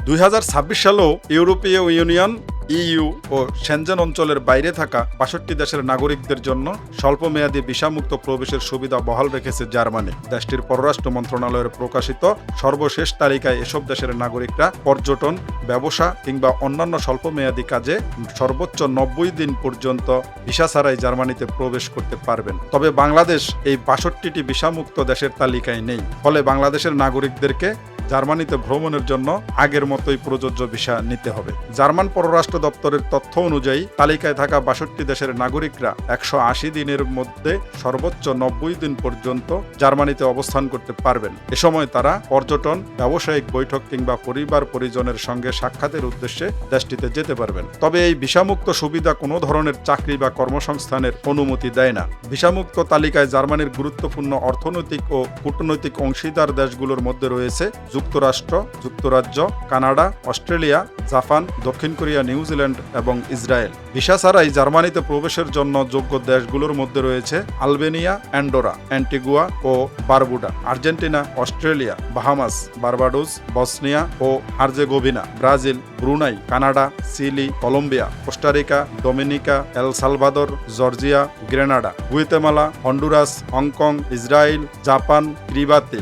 2026 সালেও ইউরোপীয় union EU ও Shenzhen অঞ্চলের বাইরে থাকা 62 দেশের নাগরিকদের জন্য স্বল্পমেয়াদী ভিসামুক্ত প্রবেশের সুবিধা বহাল রেখেছে জার্মানি। দেশটির পররাষ্ট্র মন্ত্রণালয়ের প্রকাশিত সর্বশেষ তালিকায় এসব দেশের নাগরিকরা পর্যটন, ব্যবসা কিংবা অন্যান্য স্বল্পমেয়াদী কাজে সর্বোচ্চ 90 দিন পর্যন্ত ভিসা ছাড়াই জার্মানিতে প্রবেশ করতে পারবেন। তবে বাংলাদেশ এই 62টি ভিসামুক্ত দেশের তালিকায় নেই। ফলে বাংলাদেশের নাগরিকদেরকে জার্মানিতে ভ্রমণের জন্য আগের মতোই প্রযোজ্য ভিসা নিতে হবে। জার্মান পররাষ্ট্র দপ্তরের তথ্য অনুযায়ী তালিকায় থাকা 62 দেশের নাগরিকরা 180 দিনের মধ্যে সর্বোচ্চ 90 দিন পর্যন্ত জার্মানিতে অবস্থান করতে পারবেন। এ সময় তারা পর্যটন, ব্যবসায়িক বৈঠক কিংবা পরিবার পরিজনের সঙ্গে সাক্ষাতের উদ্দেশ্যে দেশটিতে যেতে পারবেন। তবে এই ভিসামুক্ত সুবিধা কোনো ধরনের চাকরি বা কর্মসংস্থানের অনুমতি দেয় না। ভিসামুক্ত তালিকায় জার্মানির গুরুত্বপূর্ণ অর্থনৈতিক ও কূটনৈতিক অংশীদার দেশগুলোর মধ্যে রয়েছে যুক্তরাষ্ট্র, যুক্তরাজ্য, কানাডা, অস্ট্রেলিয়া, জাপান, দক্ষিণ কোরিয়া, নিউজিল্যান্ড এবং ইসরায়েল। ভিসা ছাড়াই জার্মানিতে প্রবেশের জন্য যোগ্য দেশগুলোর মধ্যে রয়েছে আলবেনিয়া, অ্যান্ডোরা, অ্যান্টিগুয়া ও Barbuda, Argentina, Australia, Bahamas, Barbados, Bosnia ও Herzegovina, Brazil, Brunei, Canada, Chile, Colombia, Costa Rica, Dominica, El Salvador, Georgia, Grenada, Guatemala, Honduras, Hong Kong, Israel, Japan, Kiribati,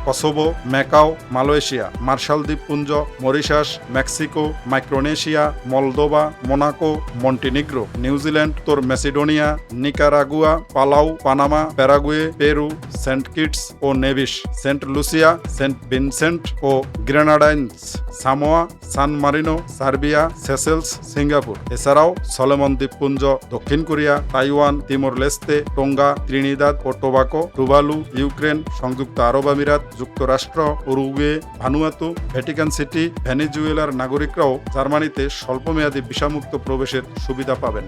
Kosovo, Macau, Malaysia, Marshall দ্বীপপুঞ্জ, Mauritius, Mexico, Micronesia, Moldova, Monaco, Montenegro, New Zealand, উত্তর Macedonia, Nicaragua, Palau, Panama, Paraguay, Peru, Saint Kitts ও Nevis, Saint Lucia, Saint Vincent ও Grenadines, Samoa, San Marino, Serbia, Seychelles, Singapore. এছাড়াও Solomon দ্বীপপুঞ্জ, দক্ষিণ Korea, Taiwan, Timor Leste, Tonga, Trinidad ও Tobago, Tuvalu, Ukraine, সংযুক্ত আরব আমিরাত, যুক্তরাষ্ট্র, উরুগুয়ে, ভানুয়াতু, ভ্যাটিকান সিটি, ভেনেজুয়েলার নাগরিকরাও জার্মানিতে স্বল্পমেয়াদী ভিসামুক্ত প্রবেশের সুবিধা পাবেন।